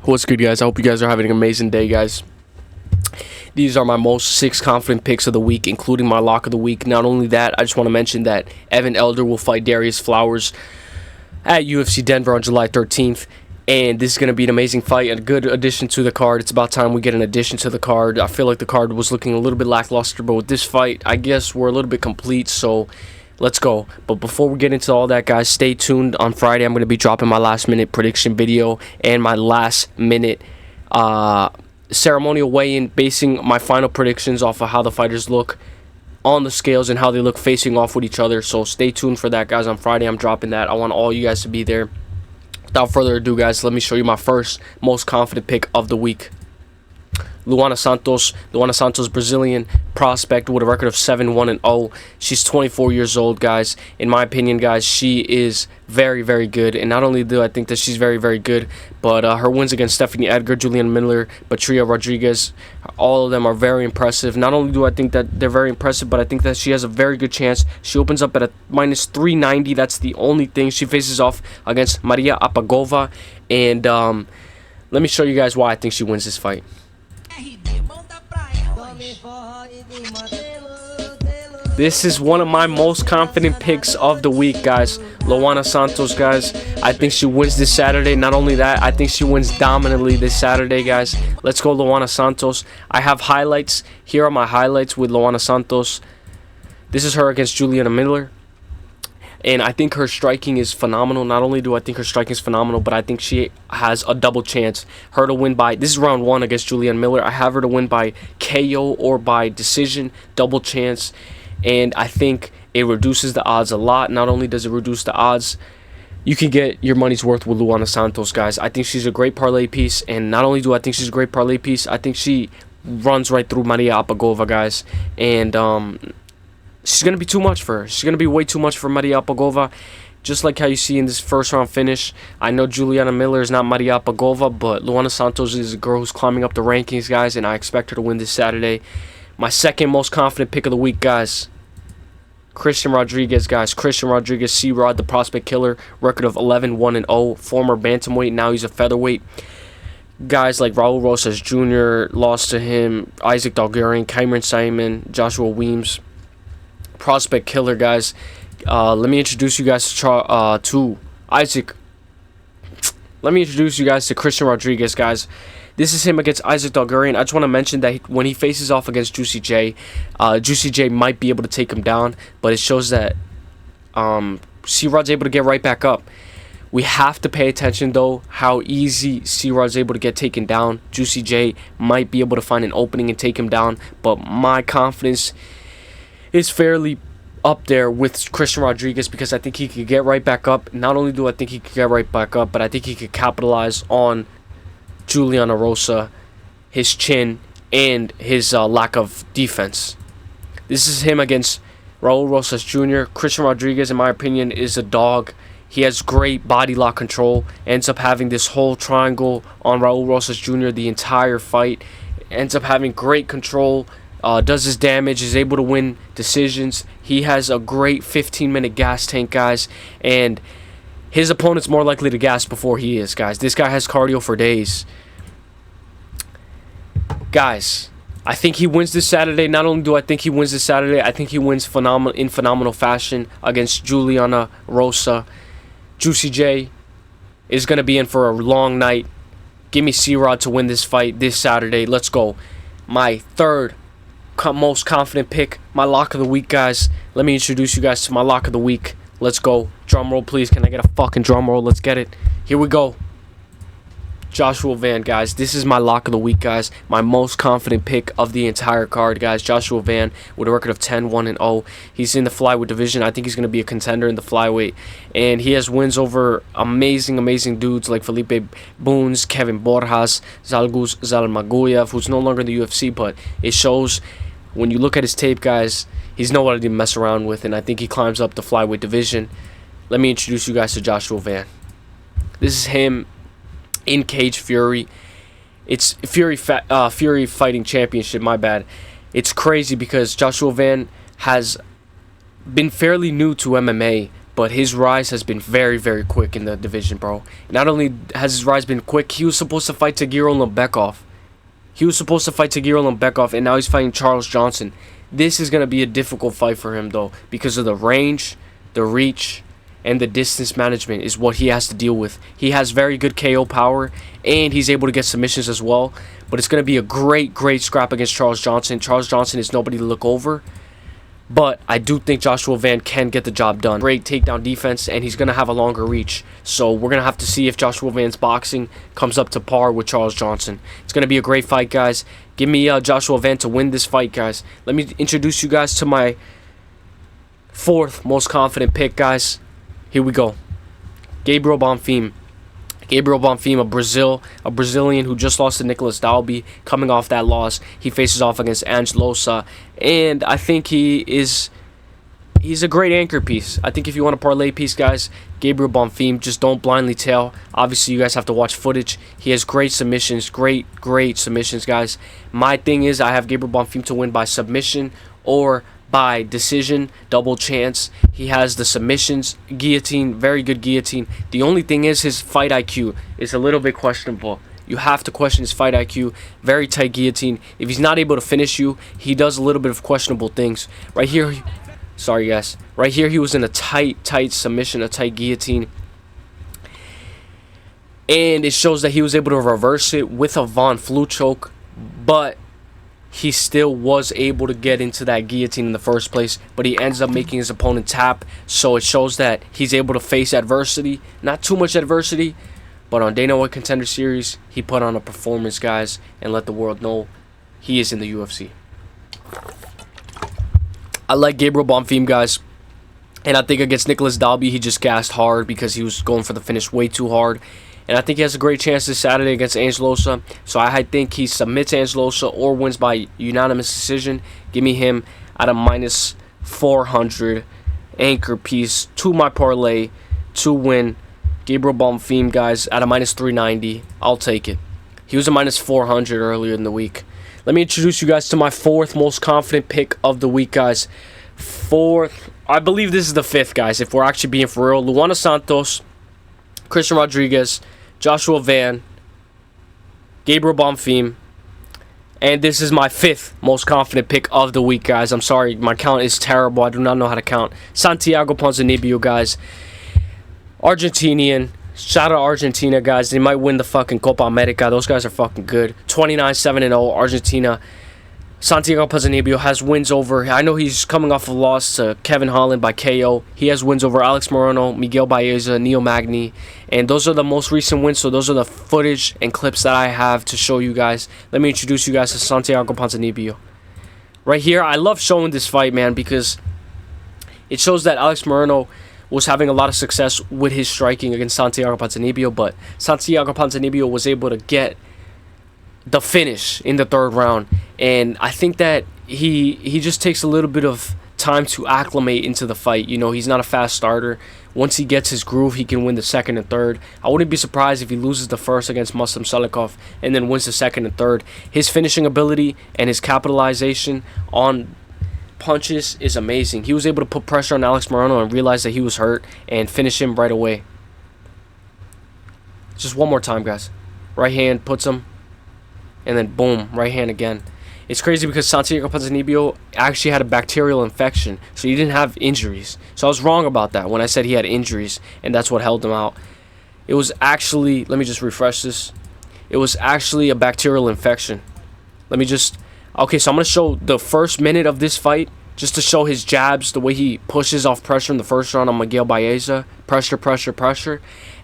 What's good, guys? I hope you guys are having an amazing day, guys. These are my most 6 confident picks of the week, including my lock of the week. Not only that, I just want to mention that Evan Elder will fight Darius Flowers at UFC Denver on July 13th. And this is going to be an amazing fight, a good addition to the card. It's about time we get an addition to the card. I feel like the card was looking a little bit lackluster, but with this fight, I guess we're a little bit complete, so let's go. But before we get into all that, guys, stay tuned. On Friday, I'm going to be dropping my last-minute prediction video and my last-minute ceremonial weigh-in, basing my final predictions off of how the fighters look on the scales and how they look facing off with each other. So stay tuned for that, guys. On Friday, I'm dropping that. I want all you guys to be there. Without further ado, guys, let me show you my first most confident pick of the week. Luana Santos, Brazilian prospect with a record of 7-1-0. She's 24 years old, guys. In my opinion, guys, she is very, very good. And not only do I think that she's very, very good, but her wins against Stephanie Edgar, Julian Miller, Patria Rodriguez, all of them are very impressive. Not only do I think that they're very impressive, but I think that she has a very good chance. She opens up at a minus 390. That's the only thing. She faces off against Maria Apagova. And let me show you guys why I think she wins this fight. This is one of my most confident picks of the week, guys. Luana Santos, guys. I think she wins this Saturday. Not only that, I think she wins dominantly this Saturday, guys. Let's go, Luana Santos. I have highlights. Here are my highlights with Luana Santos. This is her against Juliana Miller. And I think her striking is phenomenal. Not only do I think her striking is phenomenal, but I think she has a double chance. Her to win by, this is round 1 against Juliana Miller. I have her to win by KO or by decision, double chance. And I think it reduces the odds a lot. Not only does it reduce the odds, you can get your money's worth with Luana Santos, guys. I think she's a great parlay piece. And not only do I think she's a great parlay piece, I think she runs right through Maria Apagova, guys. And she's going to be too much for her. She's going to be way too much for Maria Apagova. Just like how you see in this first round finish. I know Juliana Miller is not Maria Apagova, but Luana Santos is a girl who's climbing up the rankings, guys, and I expect her to win this Saturday. My second most confident pick of the week, guys. Christian Rodriguez, guys. Christian Rodriguez, C-Rod, the prospect killer. Record of 11-1-0. Former bantamweight. Now he's a featherweight. Guys like Raul Rosas Jr. lost to him. Isaac Dalgarian, Cameron Simon, Joshua Weems. Prospect killer, guys. Let me introduce you guys to Isaac. Let me introduce you guys to Christian Rodriguez, guys. This is him against Isaac Dalgarian. I just want to mention that when he faces off against Juicy J, Juicy J might be able to take him down, but it shows that C-Rod's able to get right back up. We have to pay attention, though, how easy C-Rod's able to get taken down. Juicy J might be able to find an opening and take him down, but my confidence is fairly up there with Christian Rodriguez because I think he could get right back up. Not only do I think he could get right back up, but I think he could capitalize on Juliana Rosa, his chin, and his lack of defense. This is him against Raul Rosas Jr. Christian Rodriguez, in my opinion, is a dog. He has great body lock control. Ends up having this whole triangle on Raul Rosas Jr. the entire fight. Ends up having great control. Does his damage, is able to win decisions. He has a great 15-minute gas tank, guys, and his opponent's more likely to gas before he is, guys. This guy has cardio for days. Guys, I think he wins this Saturday. Not only do I think he wins this Saturday, I think he wins in phenomenal fashion against Juliana Rosa. Juicy J is going to be in for a long night. Give me C-Rod to win this fight this Saturday. Let's go. My third most confident pick, my lock of the week, guys. Let me introduce you guys to my lock of the week. Let's go. Drum roll, please. Can I get a fucking drum roll? Let's get it. Here we go. Joshua Van, guys. This is my lock of the week, guys. My most confident pick of the entire card, guys. Joshua Van with a record of 10-1-0. He's in the flyweight division. I think he's going to be a contender in the flyweight. And he has wins over amazing, amazing dudes like Felipe Boons, Kevin Borjas, Zhalgus Zalmaguyev, who's no longer in the UFC, but it shows when you look at his tape, guys, he's nobody to mess around with, and I think he climbs up the flyweight division. Let me introduce you guys to Joshua Van. This is him in Cage Fury. It's Fury Fighting Championship, my bad. It's crazy because Joshua Van has been fairly new to MMA, but his rise has been very, very quick in the division, bro. Not only has his rise been quick, he was supposed to fight Tagiro Lembekov. And now he's fighting Charles Johnson. This is going to be a difficult fight for him, though, because of the range, the reach, and the distance management is what he has to deal with. He has very good KO power, and he's able to get submissions as well. But it's going to be a great, great scrap against Charles Johnson. Charles Johnson is nobody to look over. But I do think Joshua Van can get the job done. Great takedown defense, and he's going to have a longer reach. So we're going to have to see if Joshua Van's boxing comes up to par with Charles Johnson. It's going to be a great fight, guys. Give me Joshua Van to win this fight, guys. Let me introduce you guys to my fourth most confident pick, guys. Here we go. Gabriel Bonfim. A Brazilian who just lost to Nicolas Dalby. Coming off that loss, he faces off against Angelosa, and I think he's a great anchor piece. I think if you want a parlay piece, guys, Gabriel Bonfim, just don't blindly tail. Obviously, you guys have to watch footage. He has great submissions, great submissions, guys. My thing is I have Gabriel Bonfim to win by submission or by decision, double chance. He has the submissions, guillotine, very good guillotine. The only thing is his fight IQ is a little bit questionable. You have to question his fight IQ. Very tight guillotine. If he's not able to finish you, he does a little bit of questionable things. Right here, sorry guys. Right here, he was in a tight submission, a tight guillotine. And it shows that he was able to reverse it with a Von Flue choke, but he still was able to get into that guillotine in the first place, but he ends up making his opponent tap. So it shows that he's able to face adversity. Not too much adversity, but on Dana White Contender Series, he put on a performance, guys, and let the world know he is in the UFC. I like Gabriel Bonfim, guys. And I think against Nicolas Dalby, he just gassed hard because he was going for the finish way too hard. And I think he has a great chance this Saturday against Angelosa. So I think he submits Angelosa or wins by unanimous decision. Give me him at a minus 400 anchor piece to my parlay to win. Gabriel Bonfim, guys, at a minus 390. I'll take it. He was a minus 400 earlier in the week. Let me introduce you guys to my fourth most confident pick of the week, guys. I believe this is the fifth, guys, if we're actually being for real. Luana Santos, Christian Rodriguez, Joshua Van, Gabriel Bonfim, and this is my fifth most confident pick of the week, guys. I'm sorry, my count is terrible. I do not know how to count. Santiago Ponzinibbio, guys. Argentinian. Shout out Argentina, guys. They might win the fucking Copa America. Those guys are fucking good. 29-7-0, Argentina. Santiago Ponzinibbio has wins over, I know he's coming off a loss to Kevin Holland by KO. He has wins over Alex Moreno, Miguel Baeza, Neil Magny. And those are the most recent wins, so those are the footage and clips that I have to show you guys. Let me introduce you guys to Santiago Ponzinibbio. Right here, I love showing this fight, man, because it shows that Alex Moreno was having a lot of success with his striking against Santiago Ponzinibbio, but Santiago Ponzinibbio was able to get the finish in the third round, and I think that he just takes a little bit of time to acclimate into the fight. You know, he's not a fast starter. Once he gets his groove, he can win the second and third. I wouldn't be surprised if he loses the first against Muslim Salikov and then wins the second and third. His finishing ability and his capitalization on punches is amazing. He was able to put pressure on Alex Moreno and realize that he was hurt and finish him right away. Just one more time, guys. Right hand puts him, and then boom, right hand again. It's crazy because Santiago Ponzinibbio actually had a bacterial infection, so he didn't have injuries. So I was wrong about that when I said he had injuries, and that's what held him out. It was actually, let me just refresh this. It was actually a bacterial infection. Okay, so I'm going to show the first minute of this fight, just to show his jabs, the way he pushes off pressure in the first round on Miguel Baeza. Pressure.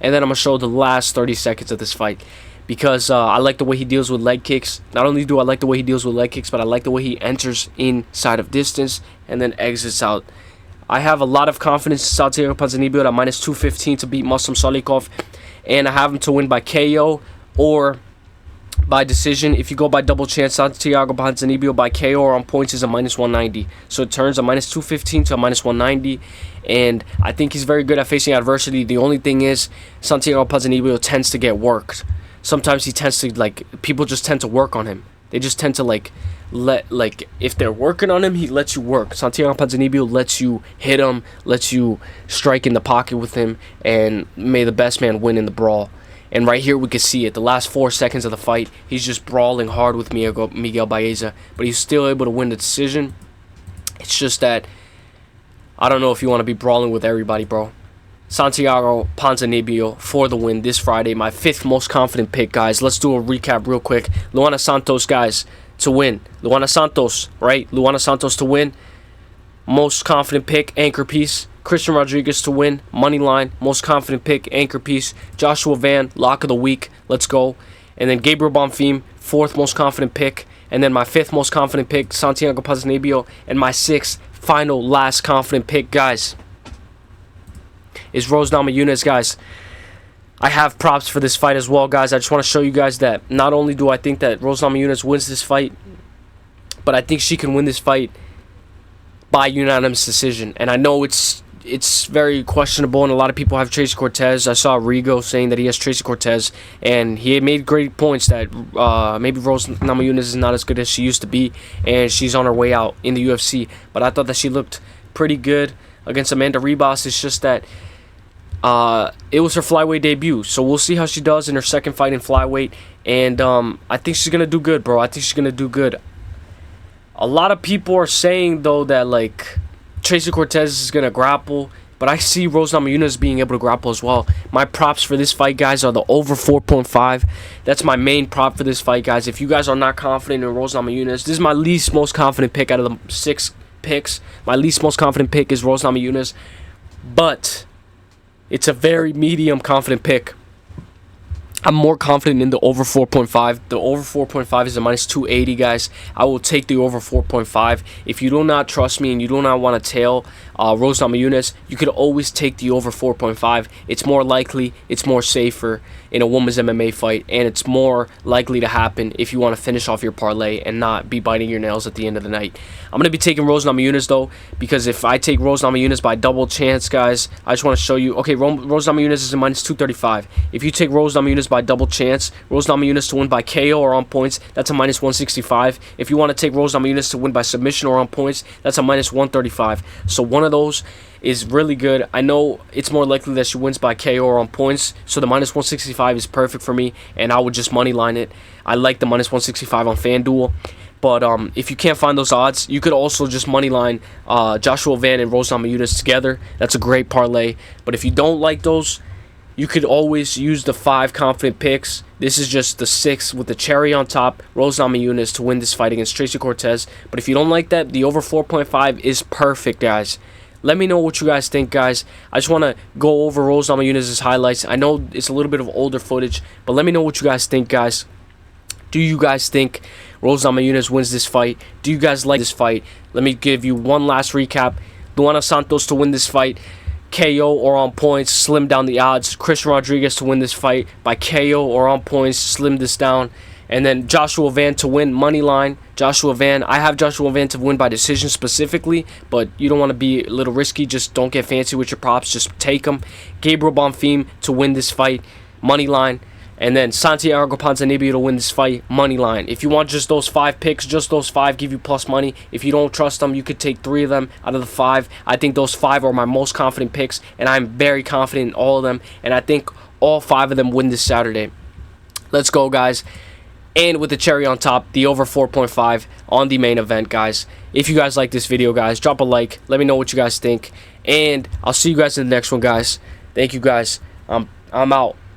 And then I'm going to show the last 30 seconds of this fight. Because I like the way he deals with leg kicks. Not only do I like the way he deals with leg kicks, but I like the way he enters inside of distance and then exits out. I have a lot of confidence in Santiago Ponzinibbio at minus 215 to beat Muslim Salikov. And I have him to win by KO or by decision. If you go by double chance, Santiago Ponzinibbio by KO or on points is a minus 190. So it turns a minus 215 to a minus 190. And I think he's very good at facing adversity. The only thing is, Santiago Ponzinibbio tends to get worked. Sometimes he tends to, people just tend to work on him. They just tend to if they're working on him, he lets you work. Santiago Ponzinibbio lets you hit him, lets you strike in the pocket with him, and may the best man win in the brawl. And right here we can see it. The last 4 seconds of the fight, he's just brawling hard with Miguel Baeza, but he's still able to win the decision. It's just that I don't know if you want to be brawling with everybody, bro. Santiago Ponzinibbio for the win this Friday. My 5th most confident pick, guys. Let's do a recap real quick. Luana Santos, guys, to win. Luana Santos, right? Luana Santos to win. Most confident pick, anchor piece. Christian Rodriguez to win, money line. Most confident pick, anchor piece. Joshua Van, lock of the week. Let's go. And then Gabriel Bonfim, 4th most confident pick. And then my 5th most confident pick, Santiago Ponzinibbio. And my 6th, final, last confident pick, guys, is Rose Namajunas, guys. I have props for this fight as well, guys. I just want to show you guys that not only do I think that Rose Namajunas wins this fight, but I think she can win this fight by unanimous decision. And I know it's very questionable, and a lot of people have Tracy Cortez. I saw Rigo saying that he has Tracy Cortez, and he made great points that maybe Rose Namajunas is not as good as she used to be, and she's on her way out in the UFC. But I thought that she looked pretty good against Amanda Ribas. It's just that it was her flyweight debut, so we'll see how she does in her 2nd fight in flyweight. And I think she's gonna do good, bro. I think she's gonna do good. A lot of people are saying though that Tracy Cortez is gonna grapple, but I see Rose Namajunas being able to grapple as well. My props for this fight, guys, are the over 4.5. That's my main prop for this fight, guys. If you guys are not confident in Rose Namajunas, this is my least most confident pick out of the 6 picks. My least most confident pick is Rose Namajunas, but it's a very medium confident pick. I'm more confident in the over 4.5. The over 4.5 is a minus 280, guys. I will take the over 4.5. If you do not trust me and you do not want to tail Rose Namajunas, you could always take the over 4.5. It's more likely, it's more safer in a women's MMA fight, and it's more likely to happen if you want to finish off your parlay and not be biting your nails at the end of the night. I'm going to be taking Rose Namajunas, though, because if I take Rose Namajunas by double chance, guys, I just want to show you. Okay, Rose Namajunas is a minus 235. If you take Rose Namajunas by double chance, Rose Namajunas to win by KO or on points, that's a minus 165. If you want to take Rose Namajunas to win by submission or on points, that's a minus 135. So one of those is really good. I know it's more likely that she wins by KO or on points, so the minus 165 is perfect for me, and I would just money line it. I like the minus 165 on FanDuel. But if you can't find those odds, you could also just money line Joshua Van and Rose Namajunas together. That's a great parlay. But if you don't like those, you could always use the 5 confident picks. This is just the 6 with the cherry on top, Rose Namajunas to win this fight against Tracy Cortez. But if you don't like that, the over 4.5 is perfect, guys. Let me know what you guys think, guys. I just want to go over Rose Namajunas' highlights. I know it's a little bit of older footage, but let me know what you guys think, guys. Do you guys think Rose Namajunas wins this fight? Do you guys like this fight? Let me give you one last recap. Luana Santos to win this fight, KO or on points, slim down the odds. Christian Rodriguez to win this fight by KO or on points, slim this down. And then Joshua Van to win, money line. Joshua Van, I have Joshua Van to win by decision specifically, but you don't want to be a little risky. Just don't get fancy with your props. Just take them. Gabriel Bonfim to win this fight, money line. And then Santiago Ponzinibbio to win this fight, money line. If you want just those 5 picks, just those 5 give you plus money. If you don't trust them, you could take 3 of them out of the 5. I think those 5 are my most confident picks, and I'm very confident in all of them. And I think all 5 of them win this Saturday. Let's go, guys. And with the cherry on top, the over 4.5 on the main event, guys. If you guys like this video, guys, drop a like. Let me know what you guys think. And I'll see you guys in the next one, guys. Thank you, guys. I'm out.